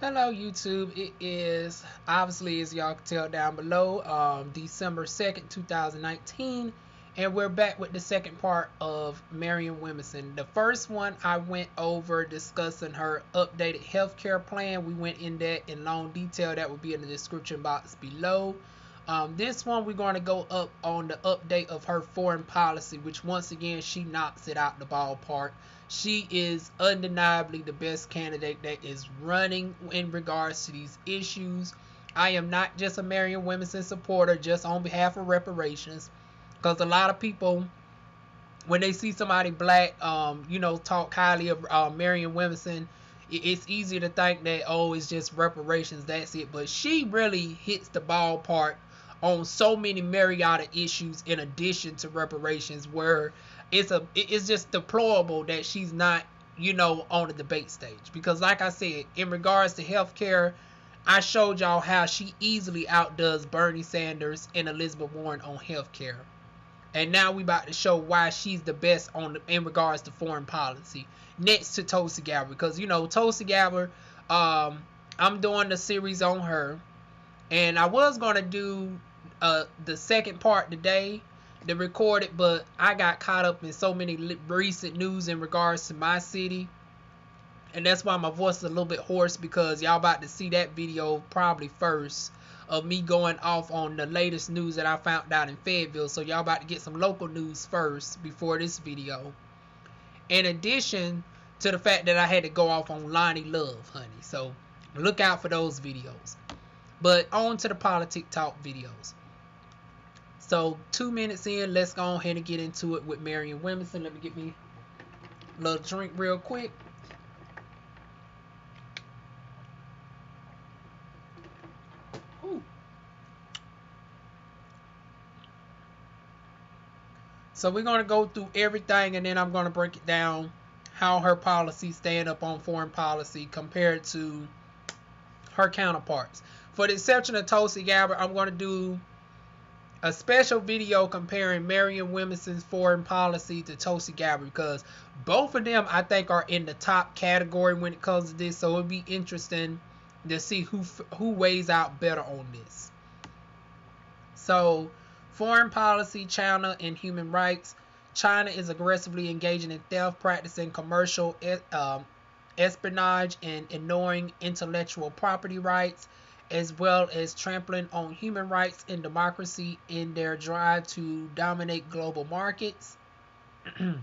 Hello YouTube. It is obviously, as y'all can tell down below, December 2nd 2019, and we're back with the second part of Marianne Williamson. The first one I went over discussing her updated healthcare plan. We went in that in long detail. That will be in the description box below. This one we're going to go up on the update of her foreign policy, which once again she knocks it out the ballpark. She is undeniably the best candidate that is running in regards to these issues. I am not just a Marianne Williamson supporter just on behalf of reparations, because a lot of people, when they see somebody black, talk highly of Marianne Williamson, it's easy to think that, oh, it's just reparations, that's it. But she really hits the ballpark on so many myriad issues in addition to reparations, where it's just deplorable that she's not on the debate stage. Because like I said, in regards to healthcare, I showed y'all how she easily outdoes Bernie Sanders and Elizabeth Warren on healthcare, and now we about to show why she's the best in regards to foreign policy, next to Tulsi Gabbard. Because Tulsi Gabbard, I'm doing the series on her, and I was gonna do the second part today to record it, but I got caught up in so many recent news in regards to my city, and that's why my voice is a little bit hoarse, because y'all about to see that video probably first of me going off on the latest news that I found out in Fayetteville. So y'all about to get some local news first before this video, in addition to the fact that I had to go off on Lonnie Love, honey. So look out for those videos. But on to the politic talk videos. So 2 minutes in, let's go ahead and get into it with Marianne Williamson. Let me get me a little drink real quick. Ooh. So we're going to go through everything, and then I'm going to break it down how her policies stand up on foreign policy compared to her counterparts. For the exception of Tulsi Gabbard, I'm going to do a special video comparing Marianne Williamson's foreign policy to Tulsi Gabbard, because both of them I think are in the top category when it comes to this. So it'll be interesting to see who weighs out better on this. So foreign policy, China and human rights. China is aggressively engaging in theft, practicing commercial espionage, and ignoring intellectual property rights, as well as trampling on human rights and democracy in their drive to dominate global markets. The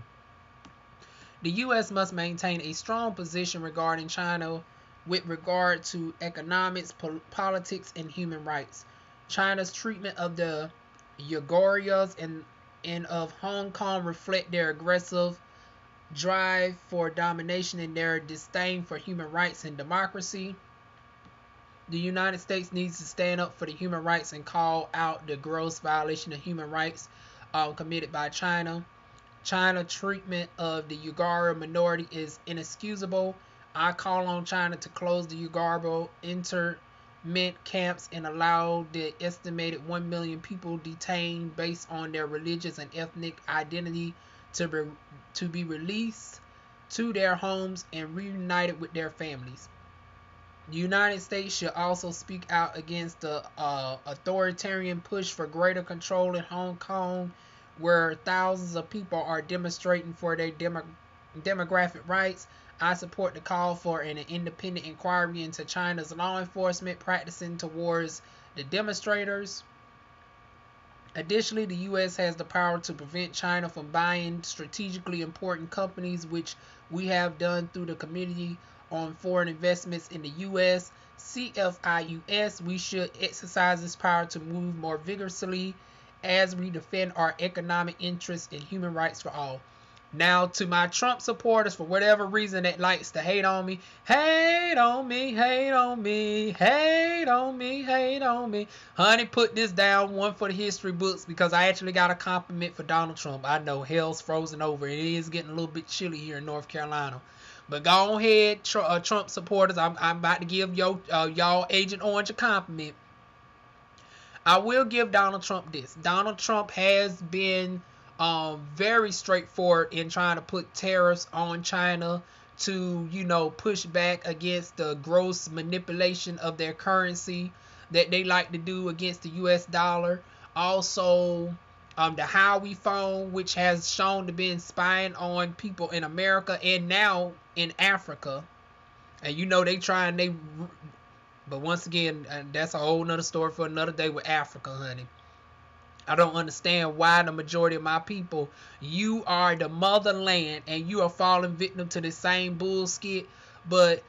U.S. must maintain a strong position regarding China with regard to economics, politics, and human rights. China's treatment of the Uyghurs and of Hong Kong reflect their aggressive drive for domination and their disdain for human rights and democracy. The United States needs to stand up for the human rights and call out the gross violation of human rights committed by China. China treatment of the Uyghur minority is inexcusable. I call on China to close the Uyghur internment camps and allow the estimated 1 million people detained based on their religious and ethnic identity to be released to their homes and reunited with their families. The United States should also speak out against the authoritarian push for greater control in Hong Kong, where thousands of people are demonstrating for their demographic rights. I support the call for an independent inquiry into China's law enforcement practicing towards the demonstrators. Additionally, the U.S. has the power to prevent China from buying strategically important companies, which we have done through the Committee on Foreign Investments in the U.S. CFIUS. We should exercise this power to move more vigorously as we defend our economic interests and human rights for all. Now, to my Trump supporters, for whatever reason that likes to hate on me, hate on me, hate on me, hate on me, hate on me. Honey, put this down, one for the history books, because I actually got a compliment for Donald Trump. I know hell's frozen over. It is getting a little bit chilly here in North Carolina. But go ahead, Trump supporters. I'm about to give y'all Agent Orange a compliment. I will give Donald Trump this. Donald Trump has been very straightforward in trying to put tariffs on China to, you know, push back against the gross manipulation of their currency that they like to do against the US dollar. Also, the Howie phone, which has shown to be spying on people in America and now in Africa. And you know, but once again, that's a whole nother story for another day with Africa, honey. I don't understand why the majority of my people, you are the motherland and you are falling victim to the same bullshit. But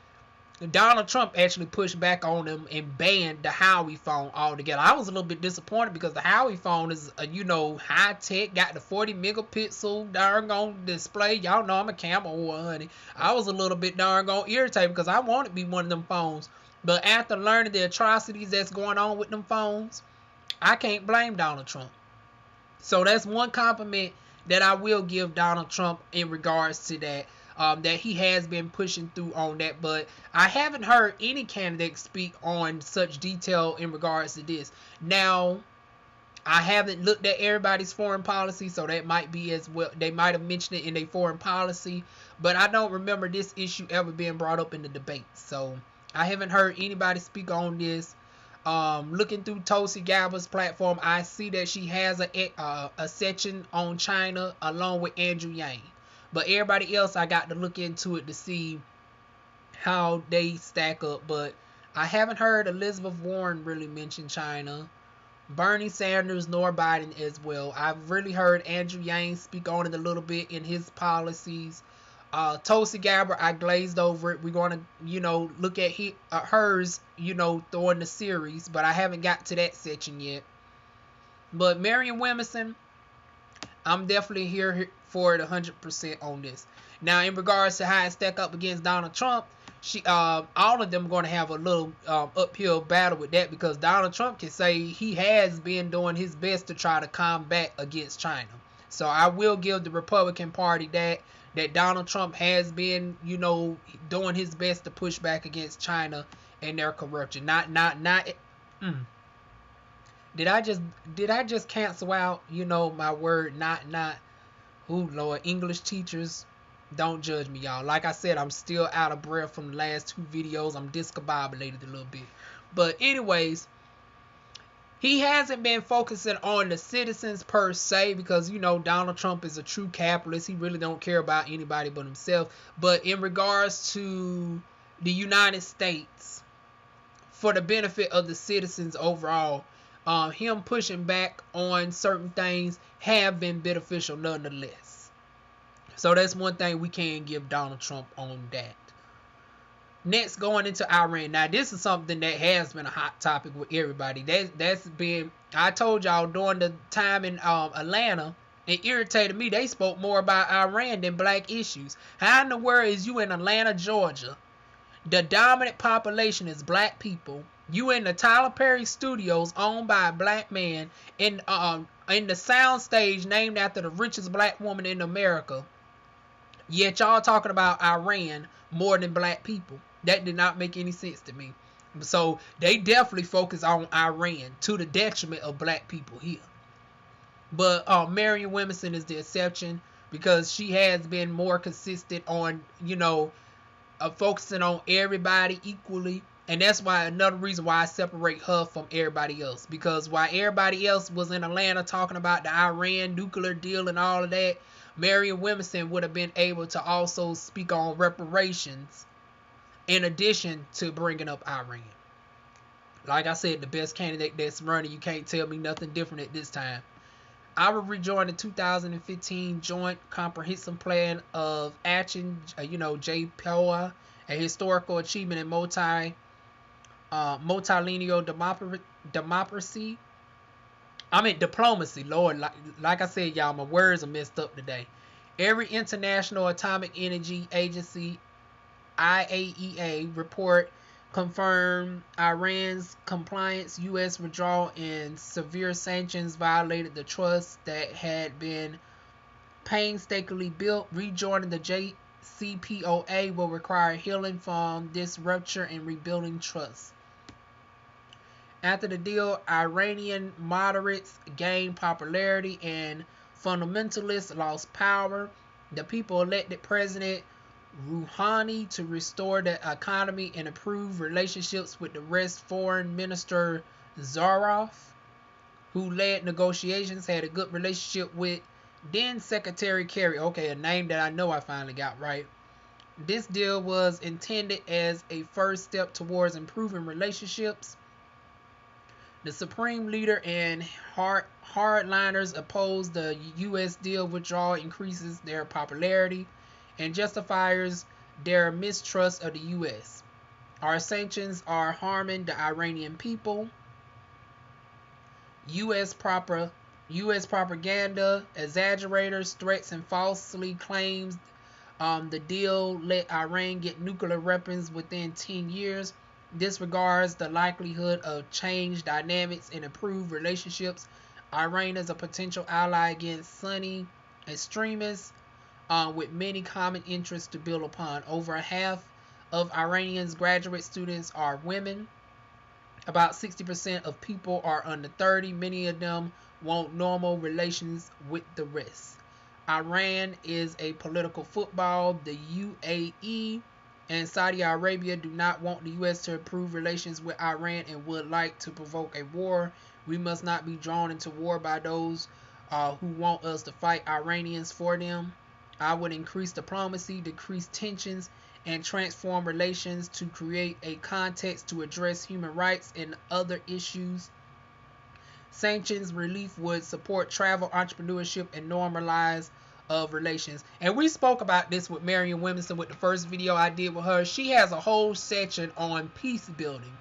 Donald Trump actually pushed back on them and banned the Howie phone altogether. I was a little bit disappointed because the Howie phone is, you know, high tech, got the 40 megapixel darn on display. Y'all know I'm a camera whore, honey. I was a little bit darn on irritated because I wanted to be one of them phones. But after learning the atrocities that's going on with them phones, I can't blame Donald Trump. So that's one compliment that I will give Donald Trump in regards to that. That he has been pushing through on that, but I haven't heard any candidate speak on such detail in regards to this. Now, I haven't looked at everybody's foreign policy, so that might be as well. They might have mentioned it in their foreign policy, but I don't remember this issue ever being brought up in the debate. So I haven't heard anybody speak on this. Looking through Tulsi Gabbard's platform, I see that she has a section on China along with Andrew Yang. But everybody else, I got to look into it to see how they stack up. But I haven't heard Elizabeth Warren really mention China, Bernie Sanders, nor Biden as well. I've really heard Andrew Yang speak on it a little bit in his policies. Tulsi Gabbard, I glazed over it. We're going to, you know, look at hers, you know, throwing the series. But I haven't got to that section yet. But Marianne Williamson, I'm definitely here for it 100% on this. Now, in regards to how it stack up against Donald Trump, all of them are going to have a little uphill battle with that because Donald Trump can say he has been doing his best to try to combat against China. So I will give the Republican Party that Donald Trump has been, you know, doing his best to push back against China and their corruption. Did I just cancel out, you know, my word not? Ooh, Lord, English teachers, don't judge me, y'all. Like I said, I'm still out of breath from the last two videos. I'm discombobulated a little bit. But anyways, he hasn't been focusing on the citizens per se because, you know, Donald Trump is a true capitalist. He really don't care about anybody but himself. But in regards to the United States, for the benefit of the citizens overall, him pushing back on certain things have been beneficial nonetheless. So that's one thing we can give Donald Trump on that. Next, going into Iran. Now, this is something that has been a hot topic with everybody. That's been, I told y'all during the time in Atlanta, it irritated me. They spoke more about Iran than black issues. How in the world is you in Atlanta, Georgia? The dominant population is black people. You in the Tyler Perry Studios owned by a black man in the sound stage named after the richest black woman in America. Yet y'all talking about Iran more than black people. That did not make any sense to me. So they definitely focus on Iran to the detriment of black people here. But Marianne Williamson is the exception because she has been more consistent on, you know, focusing on everybody equally. And that's why another reason why I separate her from everybody else. Because while everybody else was in Atlanta talking about the Iran nuclear deal and all of that, Marianne Williamson would have been able to also speak on reparations in addition to bringing up Iran. Like I said, the best candidate that's running, you can't tell me nothing different at this time. I will rejoin the 2015 Joint Comprehensive Plan of Action, JPOA, a historical achievement in multilineal democracy. Diplomacy, Lord. Like I said, y'all, my words are messed up today. Every International Atomic Energy Agency, IAEA, report confirmed Iran's compliance, U.S. withdrawal, and severe sanctions violated the trust that had been painstakingly built. Rejoining the JCPOA will require healing from this rupture and rebuilding trust. After the deal, Iranian moderates gained popularity and fundamentalists lost power. The people elected President Rouhani to restore the economy and improve relationships with the West. Foreign Minister Zarif, who led negotiations, had a good relationship with then Secretary Kerry. Okay, a name that I know I finally got right. This deal was intended as a first step towards improving relationships. The Supreme Leader and hardliners opposed the U.S. deal. Withdrawal increases their popularity and justifies their mistrust of the U.S. Our sanctions are harming the Iranian people. U.S. propaganda, exaggerators, threats, and falsely claims the deal let Iran get nuclear weapons within 10 years. Disregards the likelihood of change dynamics and improved relationships. Iran is a potential ally against Sunni extremists with many common interests to build upon. Over half of Iranians' graduate students are women. About 60% of people are under 30. Many of them want normal relations with the rest. Iran is a political football. The UAE and Saudi Arabia do not want the U.S. to improve relations with Iran and would like to provoke a war. We must not be drawn into war by those who want us to fight Iranians for them. I would increase diplomacy, decrease tensions, and transform relations to create a context to address human rights and other issues. Sanctions relief would support travel, entrepreneurship, and normalize of relations. And we spoke about this with Marianne Williamson with the first video I did with her. She has a whole section on peace building,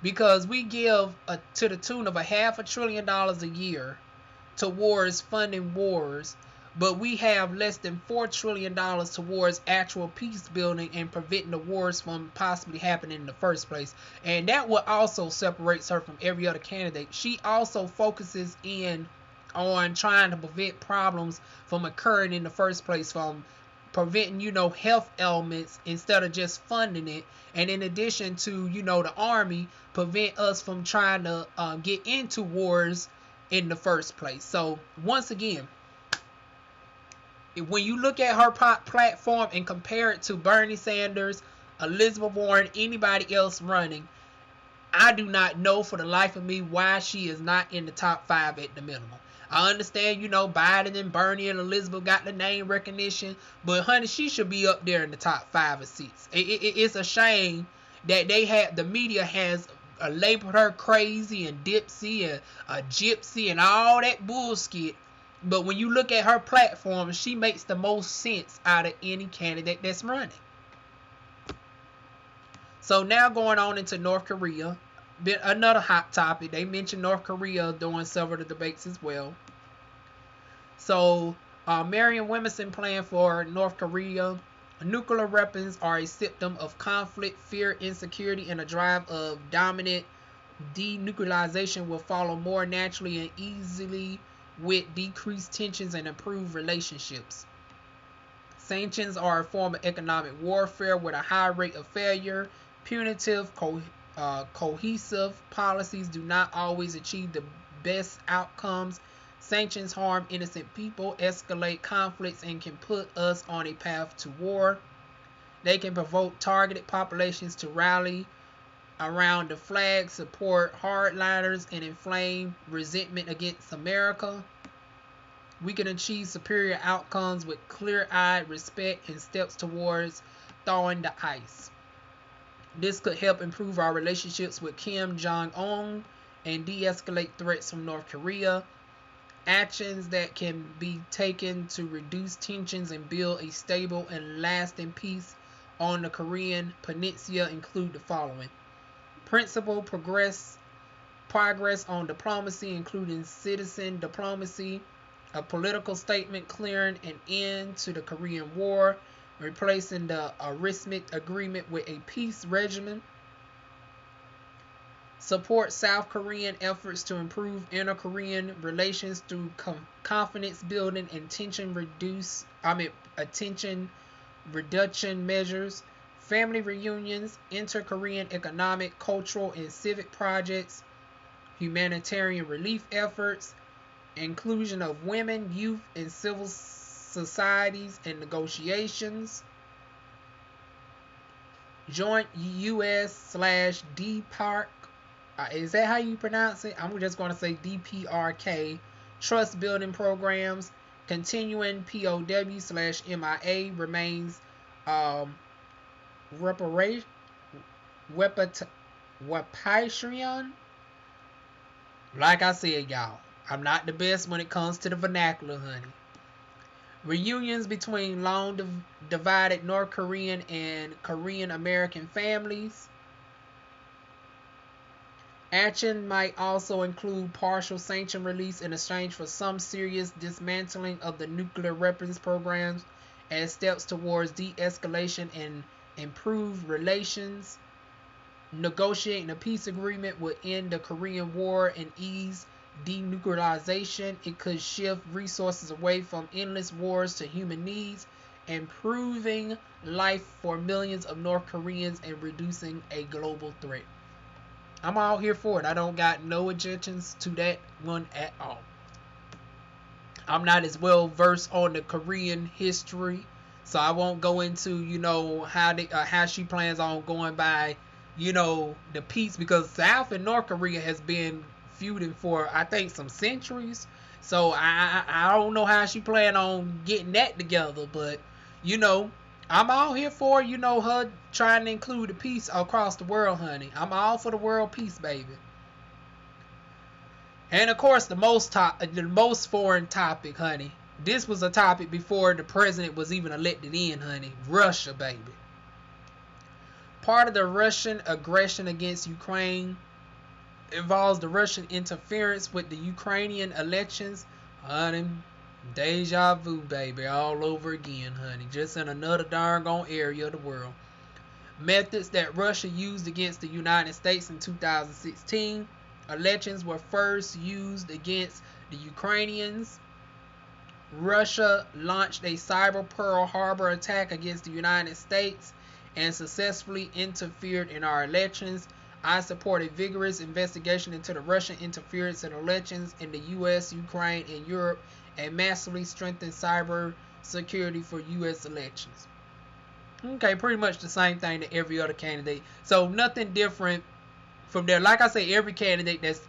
because we give to the tune of $500 billion a year towards funding wars, but we have less than $4 trillion towards actual peace building and preventing the wars from possibly happening in the first place. And that what also separates her from every other candidate. She also focuses in on trying to prevent problems from occurring in the first place, from preventing, health ailments instead of just funding it. And in addition to, the army, prevent us from trying to get into wars in the first place. So once again, when you look at her platform and compare it to Bernie Sanders, Elizabeth Warren, anybody else running, I do not know for the life of me why she is not in the top 5 at the minimum. I understand, Biden and Bernie and Elizabeth got the name recognition, but honey, she should be up there in the top 5 or 6. It's a shame that the media has labeled her crazy and dipsy and a gypsy and all that bullshit. But when you look at her platform, she makes the most sense out of any candidate that's running. So now going on into North Korea, another hot topic. They mentioned North Korea during several of the debates as well. So Marianne Williamson plan for North Korea. Nuclear weapons are a symptom of conflict, fear, insecurity, and a drive of dominant. Denuclearization will follow more naturally and easily with decreased tensions and improved relationships. Sanctions are a form of economic warfare with a high rate of failure. Punitive, cohesive policies do not always achieve the best outcomes. Sanctions harm innocent people, escalate conflicts, and can put us on a path to war. They can provoke targeted populations to rally around the flag, support hardliners, and inflame resentment against America. We can achieve superior outcomes with clear-eyed respect and steps towards thawing the ice. This could help improve our relationships with Kim Jong-un and de-escalate threats from North Korea. Actions that can be taken to reduce tensions and build a stable and lasting peace on the Korean Peninsula include the following. Principal progress on diplomacy, including citizen diplomacy, a political statement clearing an end to the Korean War, replacing the Aristmic Agreement with a peace regimen. Support South Korean efforts to improve inter-Korean relations through confidence building and tension reduction measures. Family reunions, inter-Korean economic, cultural, and civic projects, humanitarian relief efforts, inclusion of women, youth, and civil societies, and negotiations. Joint U.S./D Park. Is that how you pronounce it? I'm just going to say DPRK. Trust building programs. Continuing POW/MIA remains reparation. Repatriation. Like I said, y'all, I'm not the best when it comes to the vernacular, honey. Reunions between long divided North Korean and Korean American families. Action might also include partial sanction release in exchange for some serious dismantling of the nuclear weapons programs as steps towards de-escalation and improved relations. Negotiating a peace agreement would end the Korean War and ease denuclearization. It could shift resources away from endless wars to human needs, improving life for millions of North Koreans and reducing a global threat. I'm all here for it. I don't got no objections to that one at all. I'm not as well versed on the Korean history, so I won't go into, how she plans on going by, the peace, because South and North Korea has been feuding for, I think, some centuries. So I don't know how she plan on getting that together, but I'm all here for, her trying to include the peace across the world, honey. I'm all for the world peace, baby. And of course, the most foreign topic, honey. This was a topic before the president was even elected in, honey. Russia, baby. Part of the Russian aggression against Ukraine involves the Russian interference with the Ukrainian elections. Honey, deja vu, baby, all over again, honey. Just in another darn area of the world. Methods that Russia used against the United States in 2016. Elections were first used against the Ukrainians. Russia launched a cyber Pearl Harbor attack against the United States and successfully interfered in our elections. I support a vigorous investigation into the Russian interference in elections in the U.S., Ukraine, and Europe, and massively strengthen cyber security for U.S. elections. Okay, pretty much the same thing to every other candidate. So nothing different from there. Like I say, every candidate that's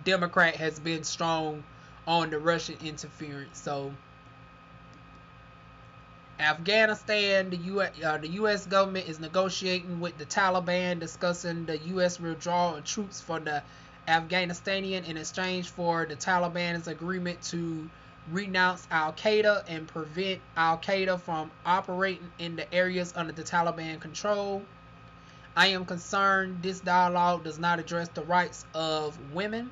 Democrat has been strong on the Russian interference. So Afghanistan, the U.S. government is negotiating with the Taliban, discussing the U.S. withdrawal of troops from the Afghanistan in exchange for the Taliban's agreement to renounce Al-Qaeda and prevent Al-Qaeda from operating in the areas under the Taliban control. I am concerned this dialogue does not address the rights of women,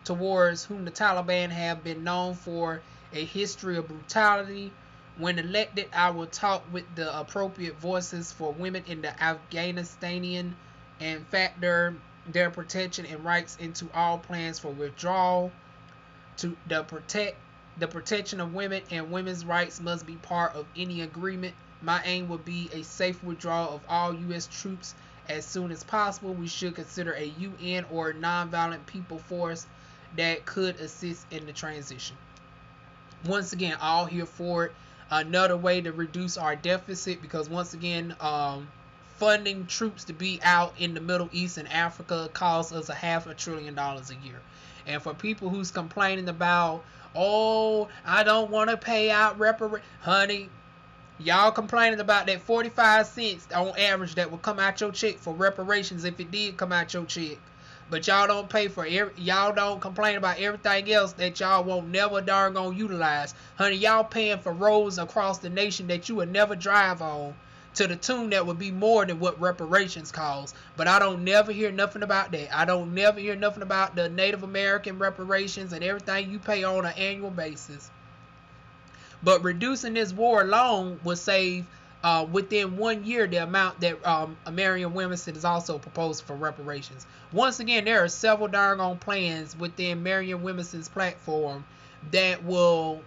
towards whom the Taliban have been known for a history of brutality. When elected, I will talk with the appropriate voices for women in the Afghanistan and factor their protection and rights into all plans for withdrawal. To the protection of women and women's rights must be part of any agreement. My aim would be a safe withdrawal of all U.S. troops as soon as possible. We should consider a UN or nonviolent people force that could assist in the transition. Once again, all here for it. Another way to reduce our deficit, because once again, funding troops to be out in the Middle East and Africa costs us $500 billion a year. And for people who's complaining about, oh, I don't want to pay out honey, y'all complaining about that 45 cents on average that will come out your check for reparations if it did come out your check. But y'all don't pay for y'all don't complain about everything else that y'all won't never darn gonna utilize. Honey, y'all paying for roads across the nation that you would never drive on to the tune that would be more than what reparations cost. But I don't never hear nothing about that. I don't never hear nothing about the Native American reparations and everything you pay on an annual basis. But reducing this war alone will save within 1 year the amount that Marianne Williamson is also proposed for reparations. Once again, there are several darn plans within Marianne Williamson's platform that will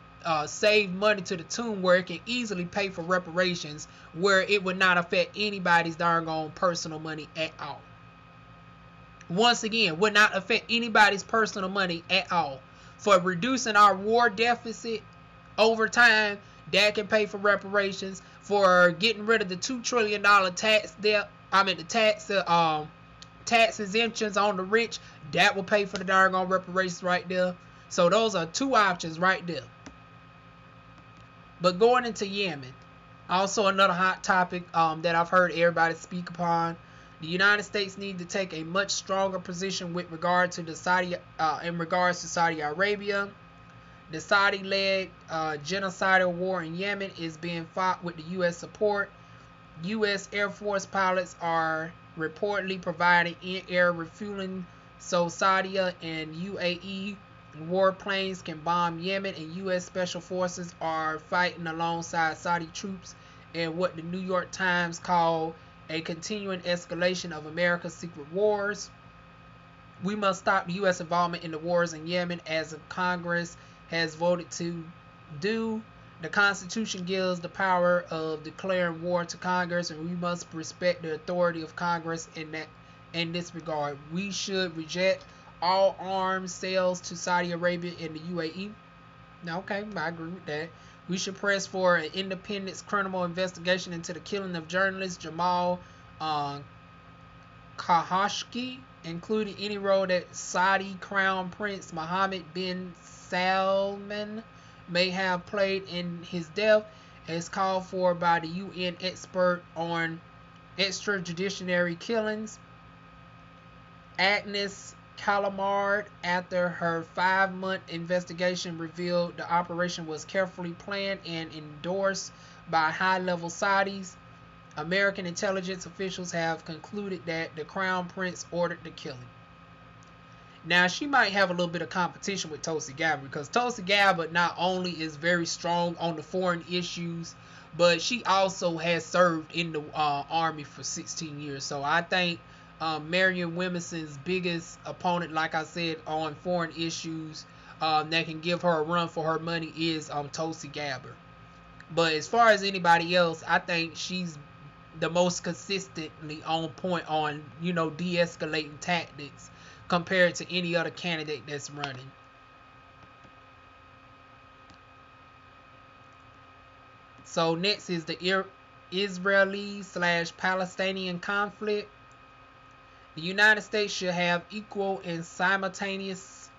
save money to the tune where it can easily pay for reparations, where it would not affect anybody's darn personal money at all. Once again, would not affect anybody's personal money at all. For reducing our war deficit over time, that can pay for reparations. For getting rid of the $2 trillion tax debt I mean the tax exemptions on the rich, that will pay for the darn on reparations right there. So those are two options right there. But going into Yemen, also another hot topic that I've heard everybody speak upon. The United States need to take a much stronger position with regard to in regards to Saudi Arabia. The Saudi-led genocidal war in Yemen is being fought with the U.S. support. U.S. Air Force pilots are reportedly providing in-air refueling so Saudi and UAE warplanes can bomb Yemen, and U.S. Special Forces are fighting alongside Saudi troops in what the New York Times called a continuing escalation of America's secret wars. We must stop the U.S. involvement in the wars in Yemen, as Congress has voted to do. The Constitution gives the power of declaring war to Congress, and we must respect the authority of Congress in this regard. We should reject all arms sales to Saudi Arabia and the UAE. Okay, I agree with that. We should press for an independent criminal investigation into the killing of journalist Jamal Khashoggi, including any role that Saudi Crown Prince Mohammed bin Salman may have played in his death, as called for by the UN expert on extrajudiciary killings. Agnes Calamard, after her 5-month investigation, revealed the operation was carefully planned and endorsed by high-level Saudis. American intelligence officials have concluded that the Crown Prince ordered the killing. Now, she might have a little bit of competition with Tulsi Gabbard, because Tulsi Gabbard not only is very strong on the foreign issues, but she also has served in the army for 16 years. So I think Marianne Williamson's biggest opponent, like I said, on foreign issues that can give her a run for her money is Tulsi Gabbard. But as far as anybody else, I think she's the most consistently on point on, de-escalating tactics compared to any other candidate that's running. So next is the Israeli/Palestinian conflict. The United States should have equal and simultaneous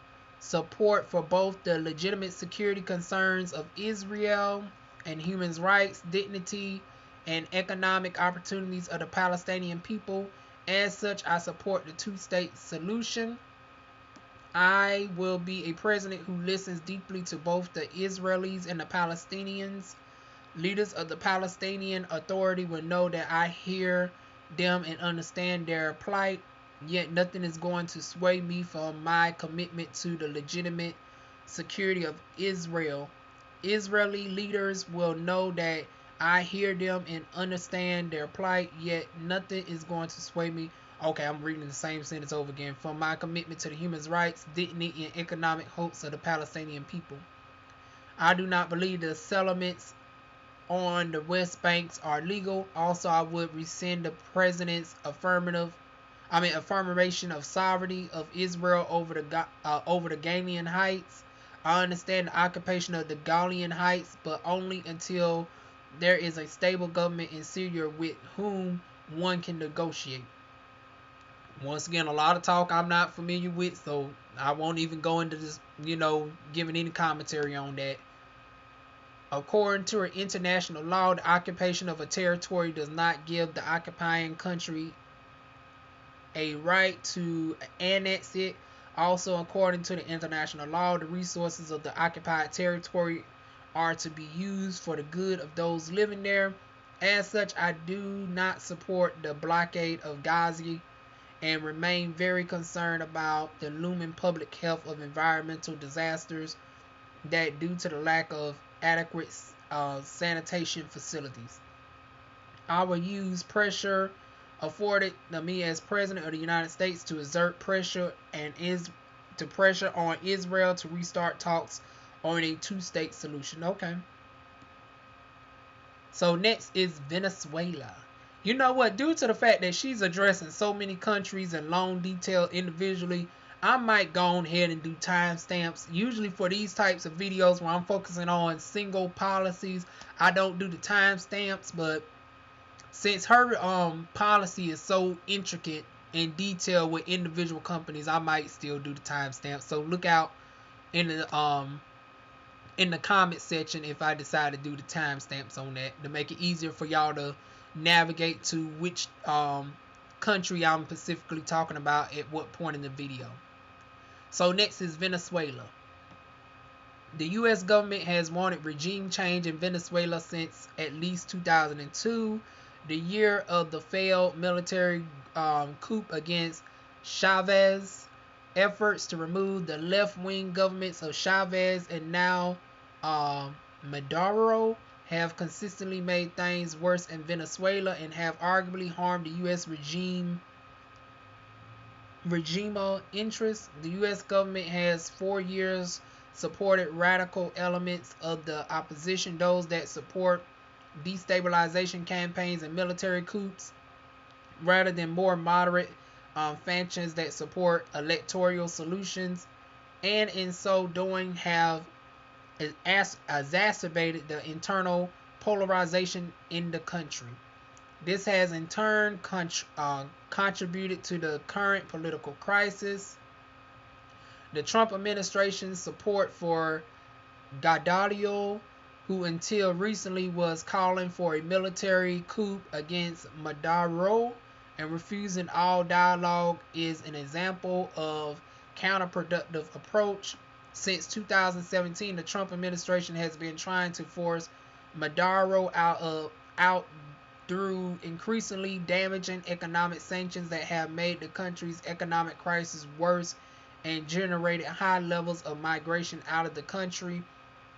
support for both the legitimate security concerns of Israel and human rights, dignity, and economic opportunities of the Palestinian people. As such, I support the two-state solution. I will be a president who listens deeply to both the Israelis and the Palestinians. Leaders of the Palestinian Authority will know that I hear them and understand their plight, yet nothing is going to sway me from my commitment to the legitimate security of Israel. Israeli leaders will know that I hear them and understand their plight, yet nothing is going to sway me. Okay, I'm reading the same sentence over again. From my commitment to the human rights, dignity, and economic hopes of the Palestinian people. I do not believe the settlements on the West Banks are legal. Also, I would rescind the president's affirmation of sovereignty of Israel over the Golan Heights. I understand the occupation of the Golan Heights, but only until there is a stable government in Syria with whom one can negotiate. Once again, a lot of talk I'm not familiar with, so I won't even go into this, giving any commentary on that. According to international law, the occupation of a territory does not give the occupying country a right to annex it. Also, according to the international law, the resources of the occupied territory are to be used for the good of those living there. As such, I do not support the blockade of Gaza and remain very concerned about the looming public health of environmental disasters that due to the lack of adequate sanitation facilities. I will use pressure afforded to me as President of the United States to exert pressure on Israel to restart talks on a two-state solution. Okay. So next is Venezuela. You know what? Due to the fact that she's addressing so many countries in long detail individually, I might go ahead and do timestamps. Usually for these types of videos where I'm focusing on single policies, I don't do the timestamps, but Since her policy is so intricate and detailed with individual companies, I might still do the timestamp. So look out in the comment section if I decide to do the timestamps on that to make it easier for y'all to navigate to which country I'm specifically talking about at what point in the video. So next is Venezuela. The U.S. government has wanted regime change in Venezuela since at least 2002, the year of the failed military coup against Chavez. Efforts to remove the left-wing governments of Chavez and now Maduro have consistently made things worse in Venezuela and have arguably harmed the U.S. regimal interests. The U.S. government has 4 years supported radical elements of the opposition, those that support destabilization campaigns and military coups, rather than more moderate factions that support electoral solutions, and in so doing have exacerbated the internal polarization in the country. This has in turn contributed to the current political crisis. The Trump administration's support for Guaido, who until recently was calling for a military coup against Maduro and refusing all dialogue, is an example of counterproductive approach. Since 2017, the Trump administration has been trying to force Maduro out through increasingly damaging economic sanctions that have made the country's economic crisis worse and generated high levels of migration out of the country,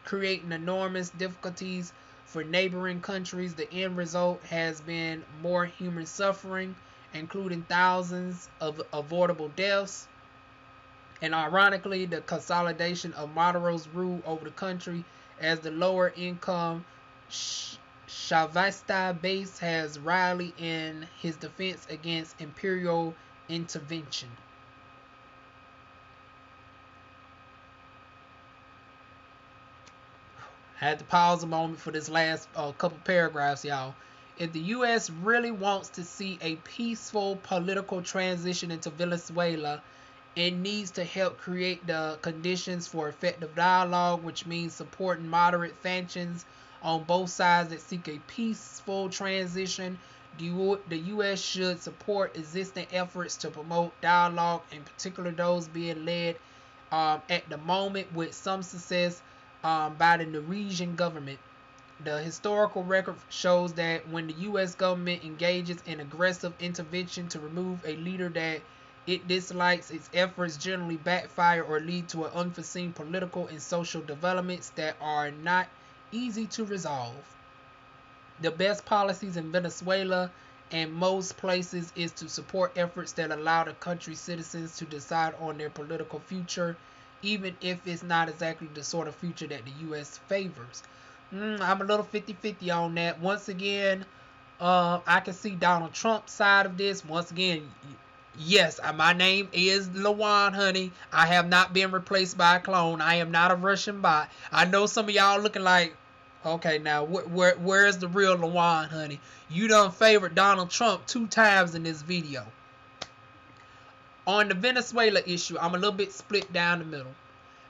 creating enormous difficulties for neighboring countries. The end result has been more human suffering, including thousands of avoidable deaths, and ironically, the consolidation of Maduro's rule over the country as the lower income Chavista base has rallied in his defense against imperial intervention. I had to pause a moment for this last couple paragraphs, y'all. If the U.S. really wants to see a peaceful political transition into Venezuela, it needs to help create the conditions for effective dialogue, which means supporting moderate factions on both sides that seek a peaceful transition. The U.S. should support existing efforts to promote dialogue, in particular those being led at the moment with some success by the Norwegian government. The historical record shows that when the U.S. government engages in aggressive intervention to remove a leader that it dislikes, its efforts generally backfire or lead to unforeseen political and social developments that are not easy to resolve. The best policies in Venezuela and most places is to support efforts that allow the country's citizens to decide on their political future, even if it's not exactly the sort of future that the U.S. favors. I'm a little 50-50 on that. Once again, I can see Donald Trump's side of this. Once again, yes, my name is Lawan, honey. I have not been replaced by a clone. I am not a Russian bot. I know some of y'all looking like, okay, now where's the real Lawan, honey? You done favored Donald Trump 2 times in this video. On the Venezuela issue, I'm a little bit split down the middle,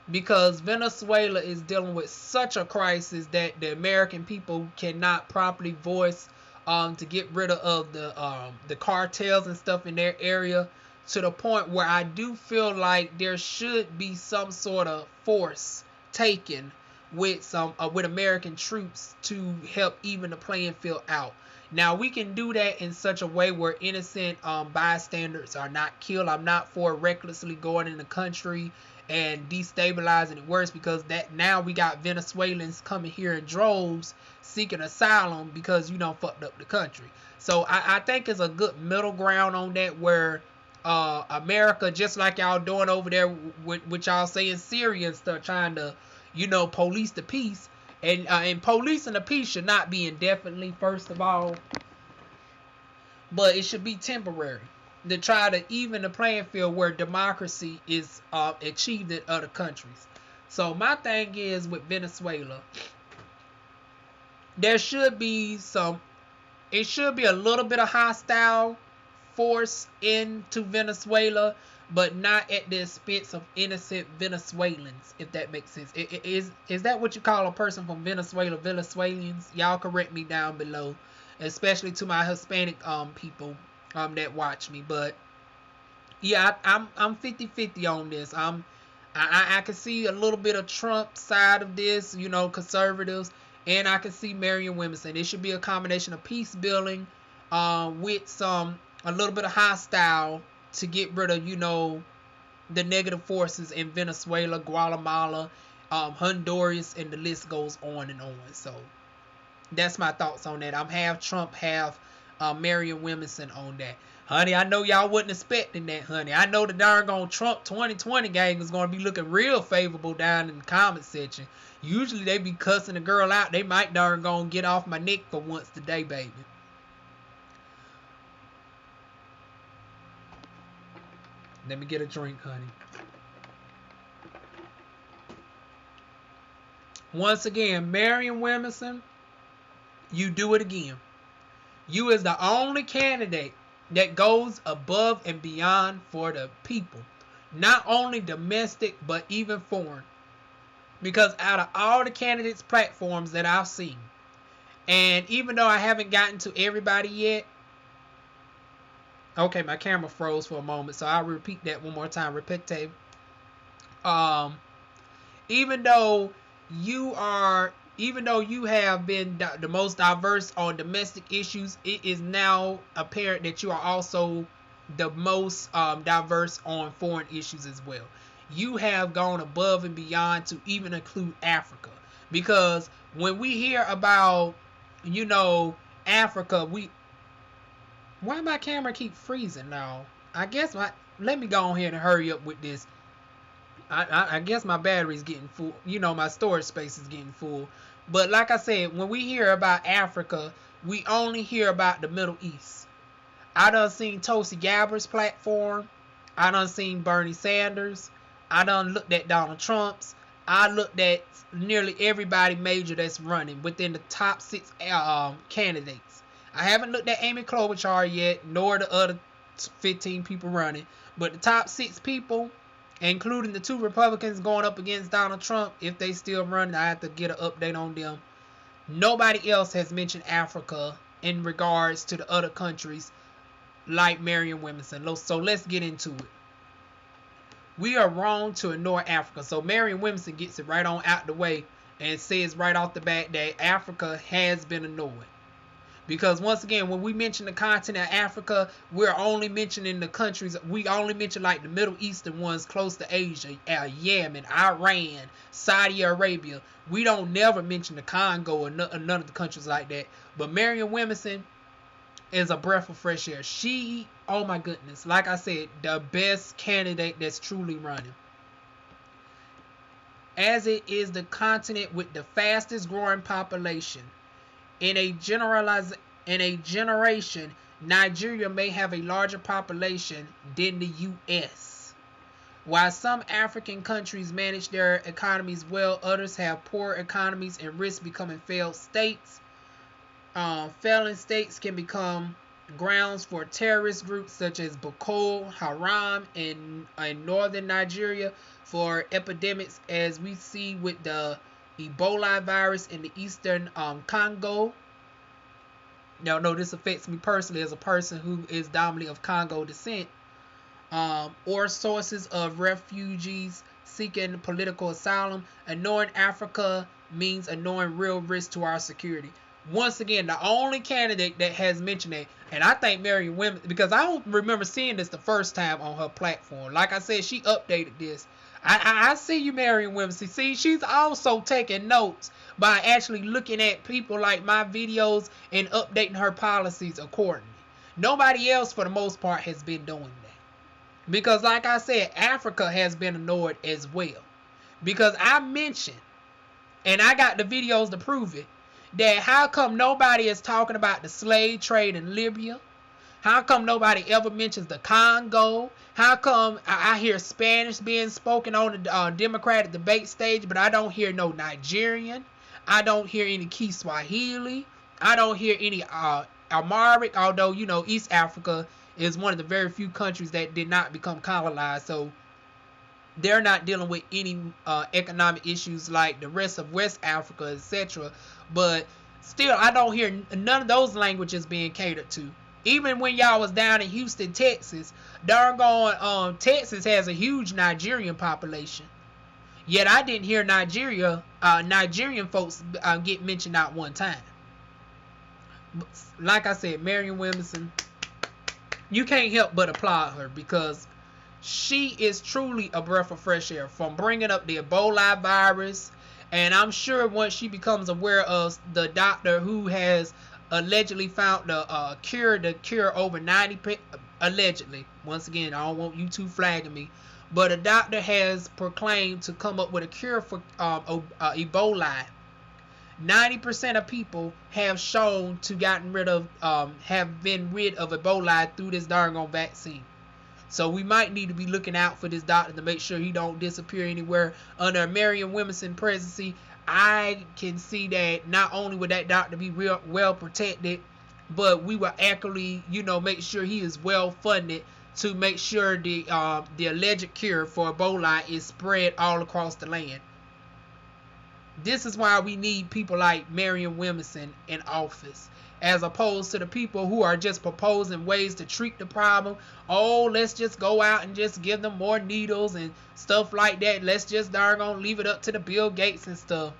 because Venezuela is dealing with such a crisis that the American people cannot properly voice to get rid of the cartels and stuff in their area, to the point where I do feel like there should be some sort of force taken with American troops to help even the playing field out. Now, we can do that in such a way where innocent bystanders are not killed. I'm not for recklessly going in the country and destabilizing it worse, because that now we got Venezuelans coming here in droves seeking asylum because you done fucked up the country. So I think it's a good middle ground on that, where America, just like y'all doing over there with y'all saying Syria and stuff, trying to, police the peace. And policing the peace should not be indefinitely, first of all, but it should be temporary, to try to even the playing field where democracy is achieved in other countries. So my thing is with Venezuela, there should be some it should be a little bit of hostile force into Venezuela, but not at the expense of innocent Venezuelans, if that makes sense. Is that what you call a person from Venezuela, Venezuelans? Y'all correct me down below, especially to my Hispanic people that watch me. But yeah, I'm 50-50 on this. I can see a little bit of Trump side of this, you know, conservatives, and I can see Marianne Williamson. It should be a combination of peace building with a little bit of hostile to get rid of, you know, the negative forces in Venezuela, Guatemala, Honduras, and the list goes on and on. So that's my thoughts on that. I'm half Trump, half Marianne Williamson on that. Honey, I know y'all wasn't expecting that, honey. I know the darn gone Trump 2020 gang is going to be looking real favorable down in the comment section. Usually they be cussing the girl out. They might darn gonna get off my neck for once today, baby. Let me get a drink, honey. Once again, Marianne Williamson, you do it again. You is the only candidate that goes above and beyond for the people. Not only domestic, but even foreign. Because out of all the candidates' platforms that I've seen, and even though I haven't gotten to everybody yet, okay, my camera froze for a moment, so I'll repeat that one more time. Repete. Even though you have been the most diverse on domestic issues, it is now apparent that you are also the most diverse on foreign issues as well. You have gone above and beyond to even include Africa. Because when we hear about, you know, Africa, why my camera keep freezing now? I guess let me go on here and hurry up with this. I guess my battery's getting full. You know, my storage space is getting full. But like I said, when we hear about Africa, we only hear about the Middle East. I done seen Tulsi Gabbard's platform. I done seen Bernie Sanders. I done looked at Donald Trump's. I looked at nearly everybody major that's running within the top 6 candidates. I haven't looked at Amy Klobuchar yet, nor the other 15 people running. But the top 6 people, including the 2 Republicans going up against Donald Trump, if they still run, I have to get an update on them. Nobody else has mentioned Africa in regards to the other countries like Marianne Williamson. So let's get into it. We are wrong to ignore Africa. So Marianne Williamson gets it right on out the way and says right off the bat that Africa has been ignored. Because once again, when we mention the continent of Africa, we're only mentioning the countries. We only mention like the Middle Eastern ones close to Asia, Yemen, Iran, Saudi Arabia. We don't never mention the Congo or none of the countries like that. But Marianne Williamson is a breath of fresh air. She, oh my goodness, like I said, the best candidate that's truly running. As it is the continent with the fastest growing population. In a generation, Nigeria may have a larger population than the U.S. While some African countries manage their economies well, others have poor economies and risk becoming failed states. Failing states can become grounds for terrorist groups such as Boko Haram in northern Nigeria for epidemics, as we see with the Ebola virus in the eastern Congo. Now, no, this affects me personally as a person who is dominantly of Congo descent. Or sources of refugees seeking political asylum. Ignoring Africa means ignoring real risk to our security. Once again, the only candidate that has mentioned it, and I think Marianne Williamson, because I don't remember seeing this the first time on her platform. Like I said, she updated this. I see you, Marianne Williamson. See, she's also taking notes by actually looking at people like my videos and updating her policies accordingly. Nobody else, for the most part, has been doing that. Because, like I said, Africa has been ignored as well. Because I mentioned, and I got the videos to prove it, that how come nobody is talking about the slave trade in Libya? How come nobody ever mentions the Congo? How come I hear Spanish being spoken on the Democratic debate stage, but I don't hear no Nigerian? I don't hear any Kiswahili. I don't hear any Amharic, although, you know, East Africa is one of the very few countries that did not become colonized, so they're not dealing with any economic issues like the rest of West Africa, etc. But still, I don't hear none of those languages being catered to. Even when y'all was down in Houston, Texas, darn Texas has a huge Nigerian population. Yet I didn't hear Nigerian folks get mentioned out one time. Like I said, Marianne Williamson, you can't help but applaud her, because she is truly a breath of fresh air, from bringing up the Ebola virus. And I'm sure once she becomes aware of the doctor who has allegedly found the cure over 90%, allegedly, once again, I don't want you two flagging me, but a doctor has proclaimed to come up with a cure for Ebola. 90% of people have shown to have been rid of Ebola through this darn vaccine. So we might need to be looking out for this doctor to make sure he don't disappear anywhere under Marianne Williamson presidency. I can see that not only would that doctor be well protected, but we will accurately, make sure he is well funded to make sure the alleged cure for Ebola is spread all across the land. This is why we need people like Marianne Williamson in office, as opposed to the people who are just proposing ways to treat the problem. Oh, let's just go out and just give them more needles and stuff like that. Let's just leave it up to the Bill Gates and stuff.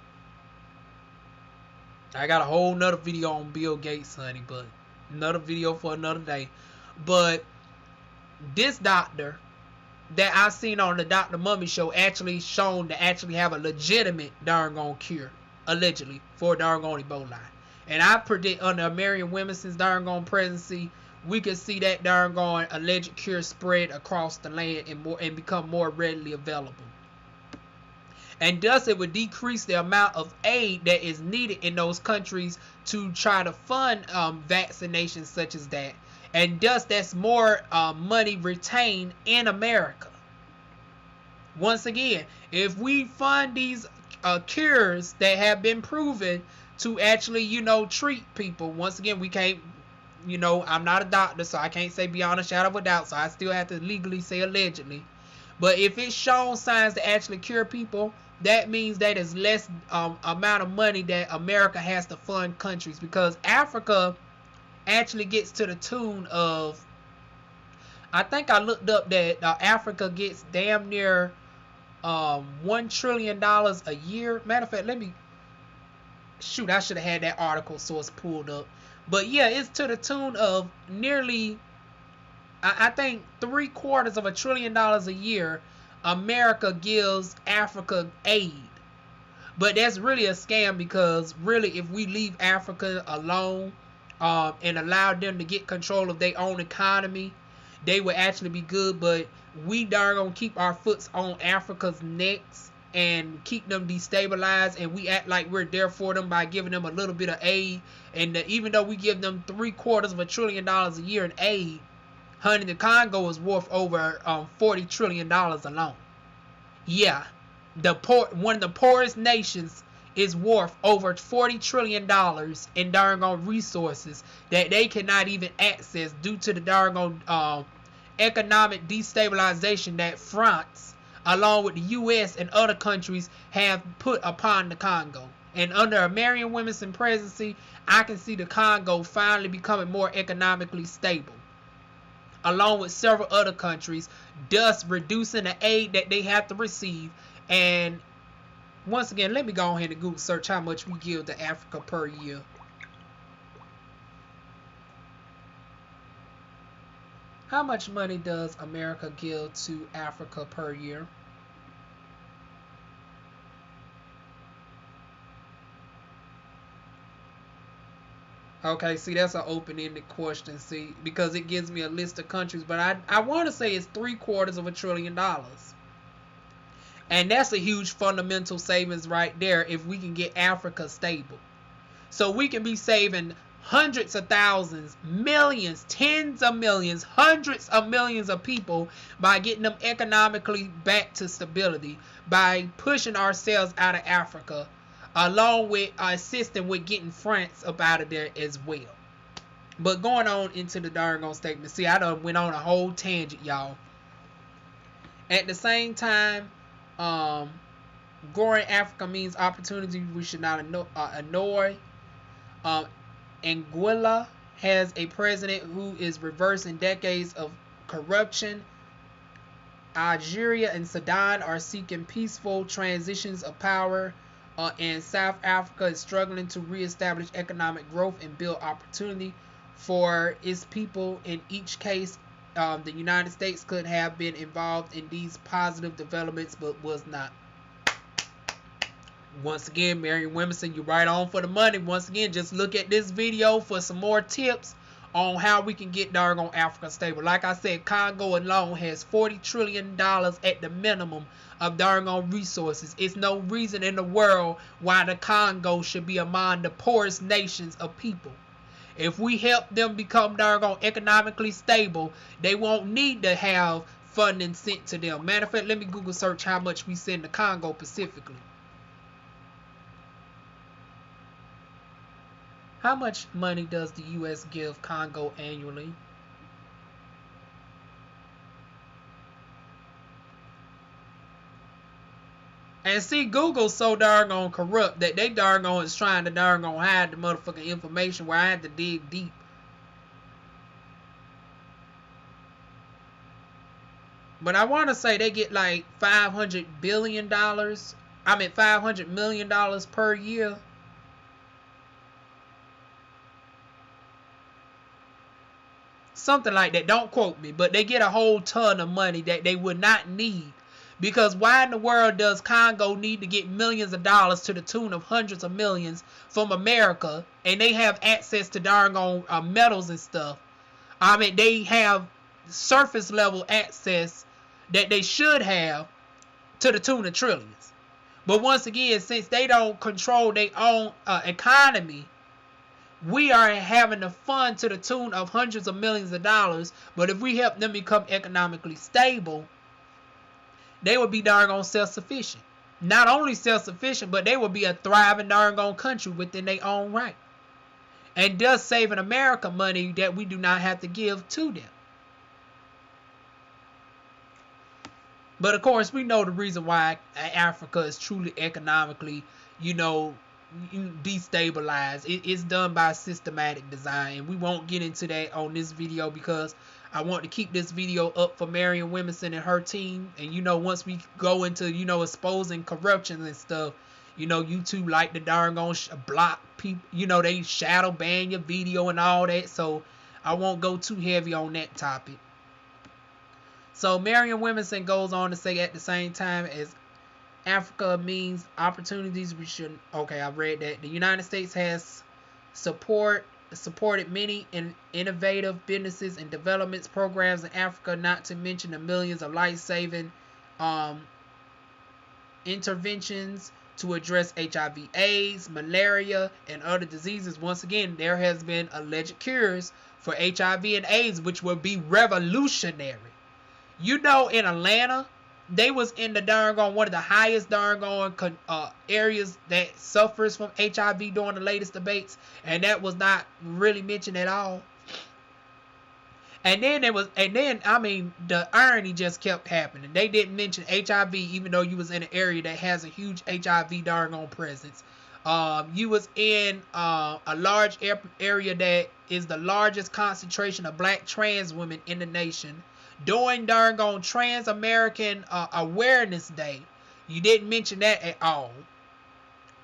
I got a whole nother video on Bill Gates, honey, but another video for another day. But this doctor that I seen on the Dr. Mummy show actually shown to actually have a legitimate cure, allegedly, for Ebola. And I predict under Marianne Williamson's presidency, we could see that alleged cure spread across the land and become more readily available. And thus it would decrease the amount of aid that is needed in those countries to try to fund vaccinations such as that. And thus that's more money retained in America. Once again, if we fund these cures that have been proven to actually, treat people. Once again, we can't, I'm not a doctor, so I can't say beyond a shadow of a doubt, so I still have to legally say allegedly. But if it's shown signs to actually cure people, that means that is less amount of money that America has to fund countries, because Africa actually gets to the tune of, I think I looked up that Africa gets damn near $1 trillion a year. Matter of fact, I should have had that article source pulled up. But yeah, it's to the tune of nearly, I think, $750 billion a year America gives Africa aid. But that's really a scam, because really, if we leave Africa alone and allow them to get control of their own economy, they would actually be good. But we gonna keep our foots on Africa's necks and keep them destabilized, and we act like we're there for them by giving them a little bit of aid. And even though we give them $750 billion a year in aid, honey, the Congo is worth over $40 trillion alone. Yeah, one of the poorest nations is worth over $40 trillion in resources that they cannot even access due to the economic destabilization that France, along with the U.S. and other countries, have put upon the Congo. And under a Marianne Williamson presidency, I can see the Congo finally becoming more economically stable, along with several other countries, thus reducing the aid that they have to receive. And once again, let me go ahead and Google search how much we give to Africa per year. How much money does America give to Africa per year? Okay, see, that's an open-ended question, see, because it gives me a list of countries, but I want to say it's $750 billion. And that's a huge fundamental savings right there if we can get Africa stable. So we can be saving hundreds of thousands, millions, tens of millions, hundreds of millions of people by getting them economically back to stability, by pushing ourselves out of Africa, along with assisting with getting France up out of there as well. But going on into the darn statement. See, I done went on a whole tangent, y'all. At the same time, growing Africa means opportunity we should not ignore. Anguilla has a president who is reversing decades of corruption. Algeria and Sudan are seeking peaceful transitions of power. And South Africa is struggling to reestablish economic growth and build opportunity for its people. In each case, the United States could have been involved in these positive developments, but was not. Once again, Marianne Williamson, you're right on for the money. Once again, just look at this video for some more tips on how we can get doggone Africa stable. Like I said, Congo alone has $40 trillion at the minimum of doggone resources. It's no reason in the world why the Congo should be among the poorest nations of people. If we help them become doggone economically stable, they won't need to have funding sent to them. Matter of fact, let me Google search how much we send to Congo specifically. How much money does the U.S. give Congo annually? And see, Google's so darn corrupt that they darn is trying to darn hide the motherfucking information where I had to dig deep. But I want to say they get like $500 billion. I mean $500 million per year. Something like that. Don't quote me. But they get a whole ton of money that they would not need. Because why in the world does Congo need to get millions of dollars to the tune of hundreds of millions from America, and they have access to darn metals and stuff? I mean, they have surface level access that they should have to the tune of trillions. But once again, since they don't control their own economy, we are having to fund to the tune of hundreds of millions of dollars. But if we help them become economically stable, they would be darn self-sufficient. Not only self-sufficient, but they would be a thriving darn country within their own right. And thus saving America money that we do not have to give to them. But of course, we know the reason why Africa is truly economically, destabilized. It's done by systematic design. And we won't get into that on this video because I want to keep this video up for Marianne Williamson and her team. And once we go into exposing corruption and stuff, YouTube like the darn block people. They shadow ban your video and all that. So I won't go too heavy on that topic. So Marianne Williamson goes on to say, at the same time as Africa means opportunities, we should. Okay, I read that. The United States has supported many innovative businesses and development programs in Africa, not to mention the millions of life-saving interventions to address HIV/AIDS, malaria, and other diseases. Once again, there has been alleged cures for HIV and AIDS, which will be revolutionary. In Atlanta, they was in the one of the highest areas that suffers from HIV during the latest debates, and that was not really mentioned at all. And then the irony just kept happening. They didn't mention HIV, even though you was in an area that has a huge HIV presence. You was in a large area that is the largest concentration of black trans women in the nation. During Trans American Awareness Day, you didn't mention that at all.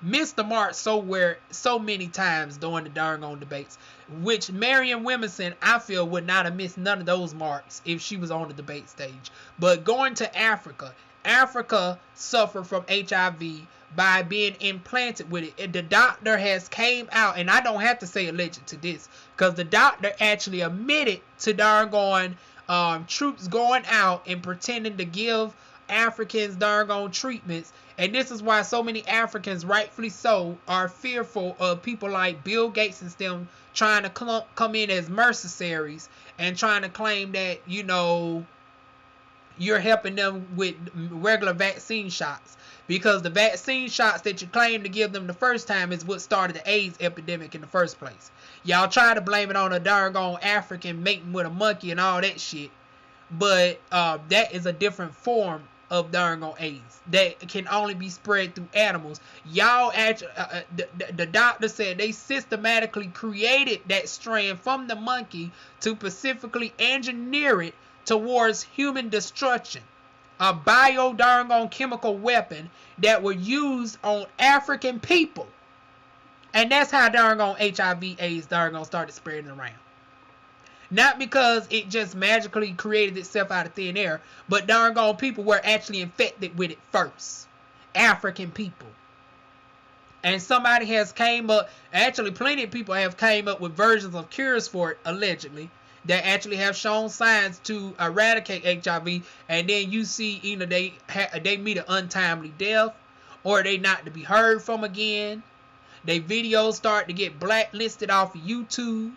Missed the mark so many times during the debates, which Marianne Williamson, I feel, would not have missed none of those marks if she was on the debate stage. But going to Africa suffered from HIV by being implanted with it. The doctor has came out, and I don't have to say alleged to this, because the doctor actually admitted to troops going out and pretending to give Africans treatments. And this is why so many Africans, rightfully so, are fearful of people like Bill Gates and them trying to come in as mercenaries and trying to claim that, you're helping them with regular vaccine shots. Because the vaccine shots that you claim to give them the first time is what started the AIDS epidemic in the first place. Y'all try to blame it on a darn African mating with a monkey and all that shit. But that is a different form of darn AIDS that can only be spread through animals. Y'all actually, the doctor said they systematically created that strand from the monkey to specifically engineer it towards human destruction. A chemical weapon that were used on African people. And that's how HIV/AIDS started spreading around. Not because it just magically created itself out of thin air, but people were actually infected with it first. African people. And somebody has came up, actually plenty of people have came up with versions of cures for it, allegedly, that actually have shown signs to eradicate HIV, and then you see either they meet an untimely death, or they not to be heard from again. Their videos start to get blacklisted off of YouTube.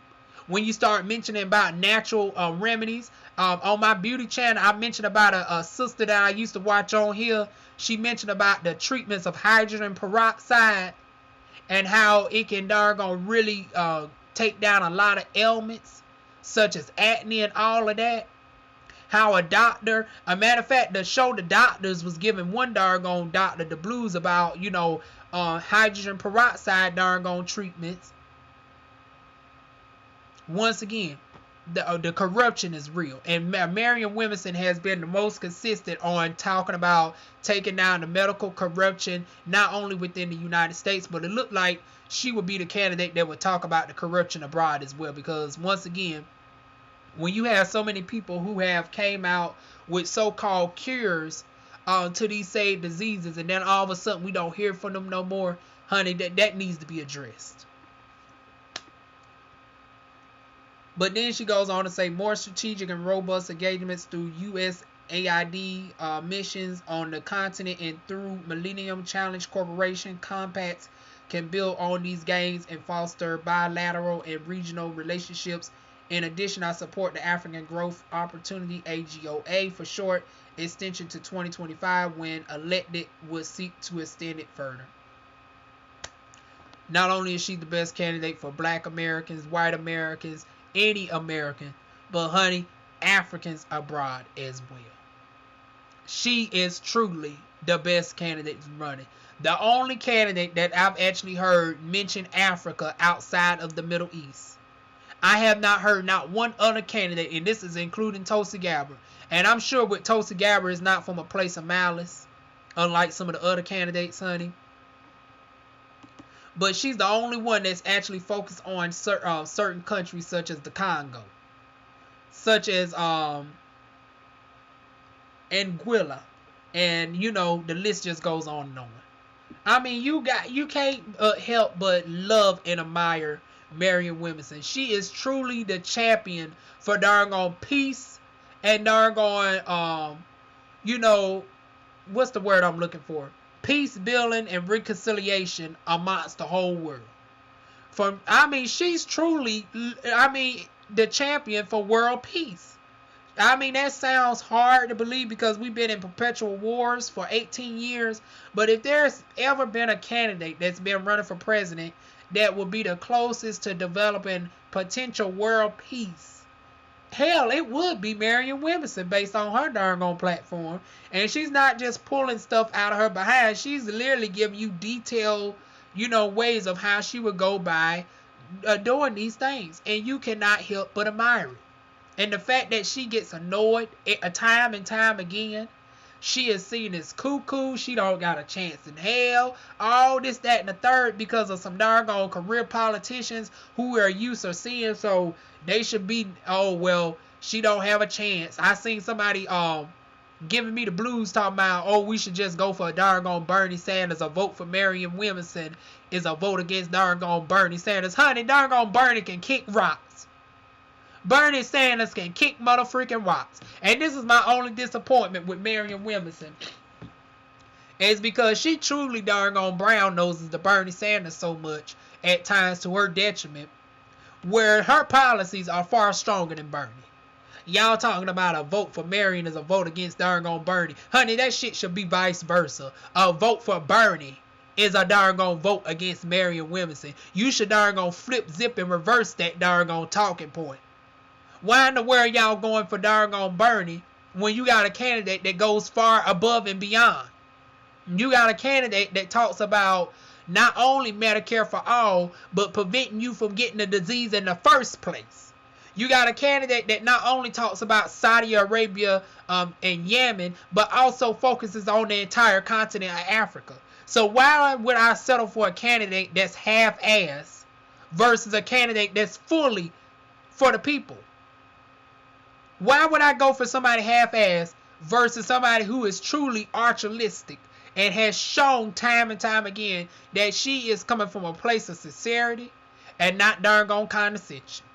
When you start mentioning about natural remedies, on my beauty channel, I mentioned about a sister that I used to watch on here. She mentioned about the treatments of hydrogen peroxide and how it can really take down a lot of ailments, such as acne and all of that. How a matter of fact, the show The Doctors was giving one doctor the blues about, hydrogen peroxide treatments. Once again, the corruption is real. And Marianne Williamson has been the most consistent on talking about taking down the medical corruption, not only within the United States, but it looked like she would be the candidate that would talk about the corruption abroad as well. Because once again, when you have so many people who have came out with so-called cures to these same diseases, and then all of a sudden we don't hear from them no more, honey, that needs to be addressed. But then she goes on to say more strategic and robust engagements through USAID missions on the continent and through Millennium Challenge Corporation compacts can build on these gains and foster bilateral and regional relationships. In addition, I support the African Growth Opportunity, AGOA for short, extension to 2025 when elected would seek to extend it further. Not only is she the best candidate for Black Americans, white Americans, any American, but honey, Africans abroad as well. She is truly the best candidate running. The only candidate that I've actually heard mention Africa outside of the Middle East. I have not heard not one other candidate, and this is including Tulsi Gabbard. And I'm sure with Tulsi Gabbard is not from a place of malice, unlike some of the other candidates, honey. But she's the only one that's actually focused on certain countries such as the Congo, such as Anguilla, and the list just goes on and on. I mean, you can't help but love and admire Marianne Williamson. She is truly the champion for darn peace and darn what's the word I'm looking for? Peace building and reconciliation amongst the whole world. She's truly, the champion for world peace. That sounds hard to believe because we've been in perpetual wars for 18 years. But if there's ever been a candidate that's been running for president that will be the closest to developing potential world peace, hell, it would be Marianne Williamson based on her darn platform. And she's not just pulling stuff out of her behind. She's literally giving you detailed, ways of how she would go by doing these things. And you cannot help but admire it. And the fact that she gets annoyed time and time again, she is seen as cuckoo. She don't got a chance in hell. All this, that, and the third because of some doggone career politicians who are used to seeing. So they should be, she don't have a chance. I seen somebody giving me the blues talking about, we should just go for a doggone Bernie Sanders. A vote for Marianne Williamson is a vote against doggone Bernie Sanders. Honey, doggone Bernie can kick rocks. Bernie Sanders can kick motherfucking rocks. And this is my only disappointment with Marianne Williamson. It's because she truly doggone brown noses the Bernie Sanders so much at times to her detriment, where her policies are far stronger than Bernie. Y'all talking about a vote for Marion is a vote against darn gone Bernie. Honey, that shit should be vice versa. A vote for Bernie is a darn gone vote against Marianne Williamson. You should darn gone flip, zip, and reverse that darn gone talking point. Why in the world y'all going for darn gone Bernie when you got a candidate that goes far above and beyond? You got a candidate that talks about not only Medicare for all, but preventing you from getting the disease in the first place. You got a candidate that not only talks about Saudi Arabia and Yemen, but also focuses on the entire continent of Africa. So why would I settle for a candidate that's half-ass versus a candidate that's fully for the people? Why would I go for somebody half-ass versus somebody who is truly altruistic and has shown time and time again that she is coming from a place of sincerity and not darn gone condescension?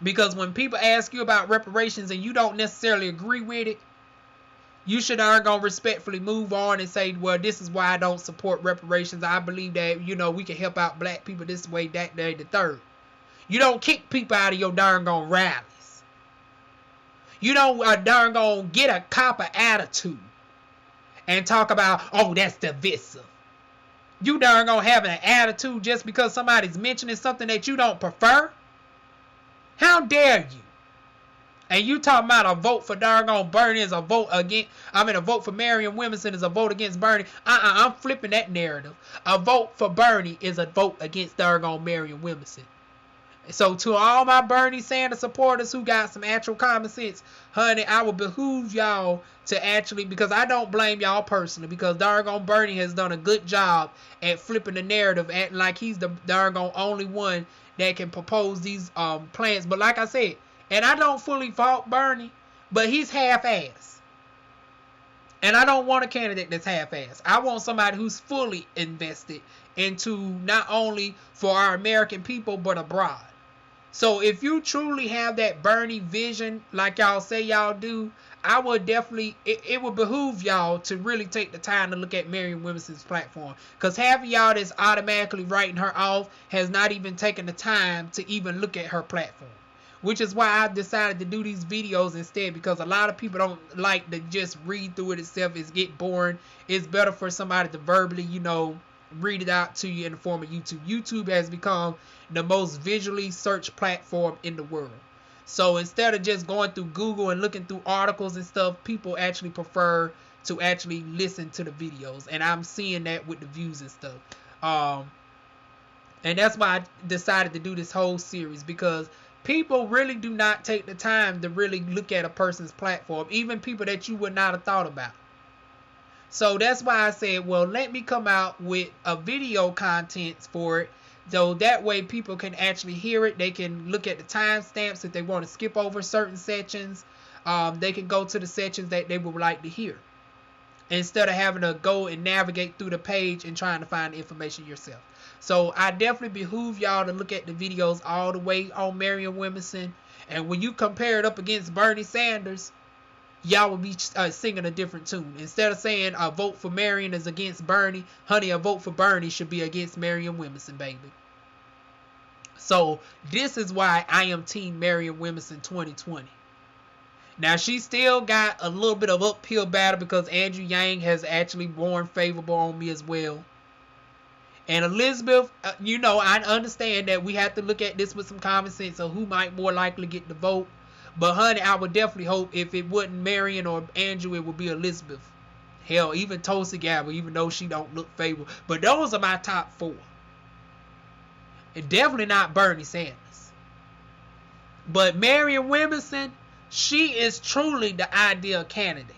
Because when people ask you about reparations and you don't necessarily agree with it, you should darn gonna respectfully move on and say, well, this is why I don't support reparations. I believe that, we can help out black people this way, that day, the third. You don't kick people out of your darn gone rallies. You don't darn gonna get a copper attitude and talk about, oh, that's divisive. You darn gonna have an attitude just because somebody's mentioning something that you don't prefer? How dare you? And you talking about a vote for darn gone Bernie is a vote against, a vote for Marianne Williamson is a vote against Bernie. I'm flipping that narrative. A vote for Bernie is a vote against darn gone Marianne Williamson. So to all my Bernie Sanders supporters who got some actual common sense, honey, I would behoove y'all to actually, because I don't blame y'all personally, because darn gone Bernie has done a good job at flipping the narrative, acting like he's the darn gone only one that can propose these plans. But like I said, and I don't fully fault Bernie, but he's half-ass. And I don't want a candidate that's half-ass. I want somebody who's fully invested into not only for our American people, but abroad. So if you truly have that Bernie vision, like y'all say y'all do, I would definitely, it would behoove y'all to really take the time to look at Marianne Williamson's platform. Because half of y'all that's automatically writing her off has not even taken the time to even look at her platform. Which is why I decided to do these videos instead, because a lot of people don't like to just read through it itself. It's get boring. It's better for somebody to verbally, read it out to you in the form of YouTube. YouTube has become the most visually searched platform in the world. So instead of just going through Google and looking through articles and stuff, people actually prefer to actually listen to the videos. And I'm seeing that with the views and stuff. And that's why I decided to do this whole series, because people really do not take the time to really look at a person's platform, even people that you would not have thought about. So that's why I said, well, let me come out with a video content for it, so that way people can actually hear it. They can look at the timestamps if they want to skip over certain sections. They can go to the sections that they would like to hear, instead of having to go and navigate through the page and trying to find the information yourself. So I definitely behoove y'all to look at the videos all the way on Marianne Williamson. And when you compare it up against Bernie Sanders, y'all will be singing a different tune. Instead of saying a vote for Marianne is against Bernie, honey, a vote for Bernie should be against Marianne Williamson, baby. So this is why I am Team Marianne Williamson 2020. Now, she still got a little bit of uphill battle because Andrew Yang has actually borne favorable on me as well. And Elizabeth, I understand that we have to look at this with some common sense of who might more likely get the vote. But honey, I would definitely hope if it wasn't Marianne or Andrew, it would be Elizabeth. Hell, even Tulsi Gabbard, even though she don't look favorable. But those are my top four. And definitely not Bernie Sanders. But Marianne Williamson, she is truly the ideal candidate.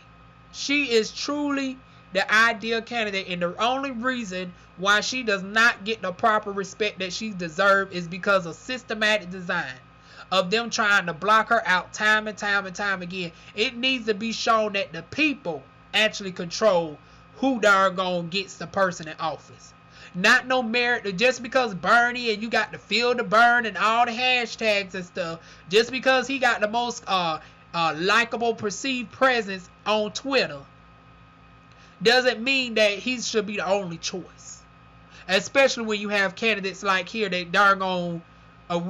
She is truly the ideal candidate, and the only reason why she does not get the proper respect that she deserves is because of systematic design of them trying to block her out time and time and time again. It needs to be shown that the people actually control who darn gone gets the person in office. Not no merit, just because Bernie and you got to feel the burn and all the hashtags and stuff, just because he got the most likable perceived presence on Twitter, doesn't mean that he should be the only choice. Especially when you have candidates like here that darn gone,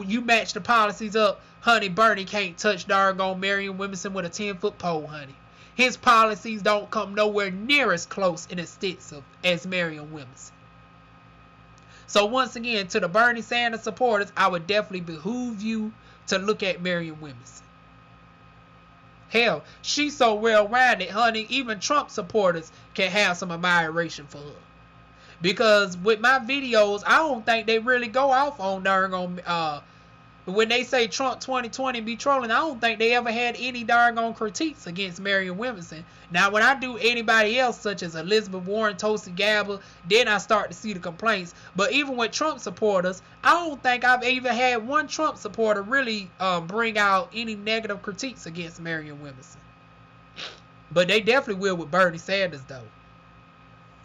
you match the policies up Honey, Bernie can't touch doggone Marianne Williamson with a 10-foot pole, honey. His policies don't come nowhere near as close and extensive as Marianne Williamson. So once again, to the Bernie Sanders supporters, I would definitely behoove you to look at Marianne Williamson. Hell, she's so well-rounded, honey, even Trump supporters can have some admiration for her. Because with my videos, I don't think they really go off on darn when they say Trump 2020 be trolling, I don't think they ever had any darn critiques against Marianne Williamson. Now, when I do anybody else, such as Elizabeth Warren, Tulsi Gabbard, then I start to see the complaints. But even with Trump supporters, I don't think I've even had one Trump supporter really bring out any negative critiques against Marianne Williamson. But they definitely will with Bernie Sanders, though.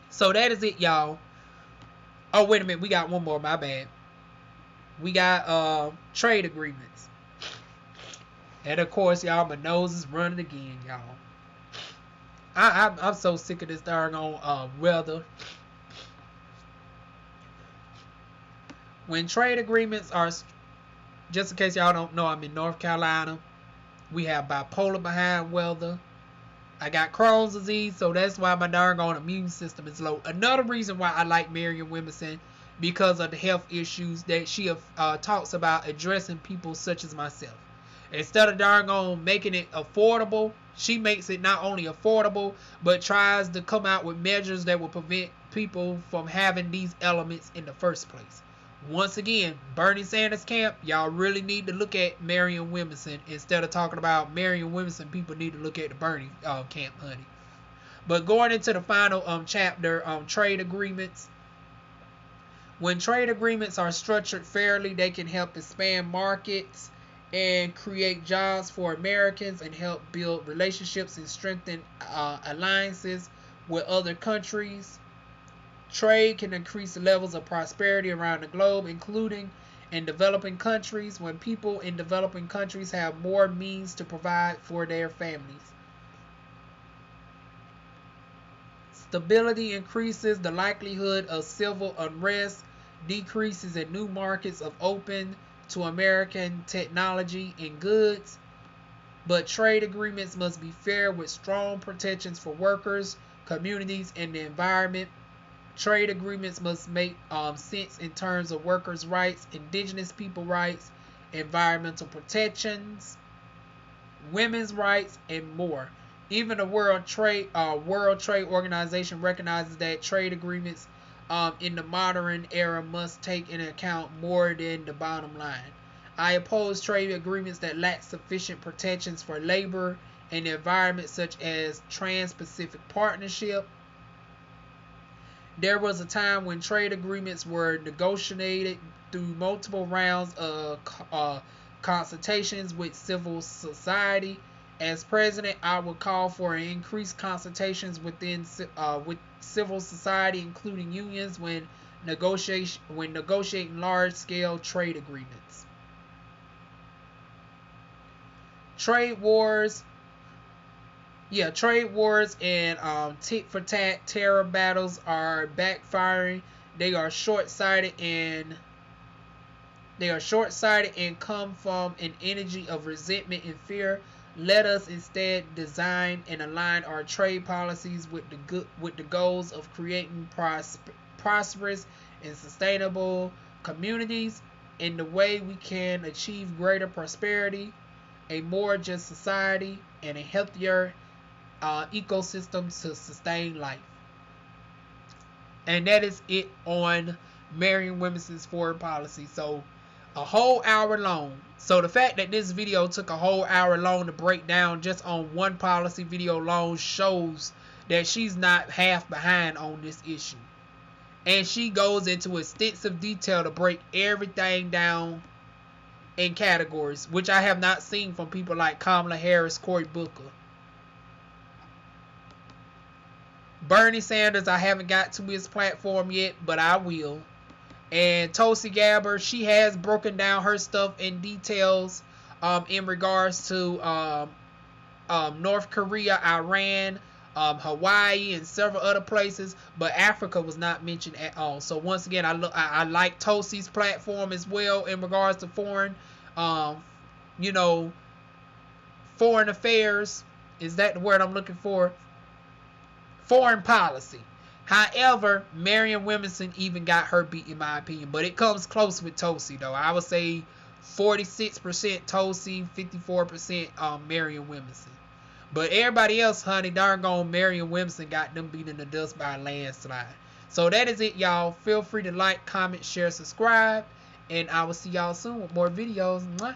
So that is it, y'all. Oh, wait a minute. We got one more. My bad. We got trade agreements. And of course, y'all, my nose is running again, y'all. I'm so sick of this darn weather. When trade agreements are, just in case y'all don't know, I'm in North Carolina. We have bipolar behind weather. I got Crohn's disease, so that's why my darn immune system is low. Another reason why I like Marianne Williamson, because of the health issues that she talks about addressing people such as myself. Instead of darn making it affordable, she makes it not only affordable, but tries to come out with measures that will prevent people from having these elements in the first place. Once again, Bernie Sanders camp, y'all really need to look at Marianne Williamson. Instead of talking about Marianne Williamson, people need to look at the Bernie camp, honey. But going into the final chapter, trade agreements. When trade agreements are structured fairly, they can help expand markets and create jobs for Americans and help build relationships and strengthen alliances with other countries. Trade can increase the levels of prosperity around the globe, including in developing countries, when people in developing countries have more means to provide for their families. Stability increases the likelihood of civil unrest, decreases in new markets of open to American technology and goods. But trade agreements must be fair with strong protections for workers, communities, and the environment. Trade agreements must make sense in terms of workers' rights, indigenous people rights, environmental protections, women's rights, and more. Even the World Trade Organization recognizes that trade agreements in the modern era must take into account more than the bottom line. I oppose trade agreements that lack sufficient protections for labor and the environment, such as Trans-Pacific Partnership. There was a time when trade agreements were negotiated through multiple rounds of consultations with civil society. As president, I would call for increased consultations with civil society, including unions, when negotiating large-scale trade agreements. Trade wars and tit-for-tat terror battles are backfiring. They are short-sighted and come from an energy of resentment and fear. Let us instead design and align our trade policies with the goals of creating prosperous and sustainable communities. In the way we can achieve greater prosperity, a more just society, and a healthier ecosystem to sustain life. And that is it on Marianne Williamson's foreign policy. So a whole hour long. So the fact that this video took a whole hour long to break down just on one policy video alone shows that she's not half behind on this issue. And she goes into extensive detail to break everything down in categories, which I have not seen from people like Kamala Harris, Cory Booker. Bernie Sanders, I haven't got to his platform yet, but I will. And Tulsi Gabbard, she has broken down her stuff in details in regards to North Korea, Iran, Hawaii, and several other places, but Africa was not mentioned at all. So once again, I like Tulsi's platform as well in regards to foreign you know, foreign affairs. Is that the word I'm looking for? Foreign policy. However, Marianne Williamson even got her beat in my opinion. But it comes close with Tulsi though. I would say 46% Tulsi, 54% Marianne Williamson. But everybody else, honey, darn gone, Marianne Williamson got them beat in the dust by a landslide. So that is it, y'all. Feel free to like, comment, share, subscribe. And I will see y'all soon with more videos. Mwah.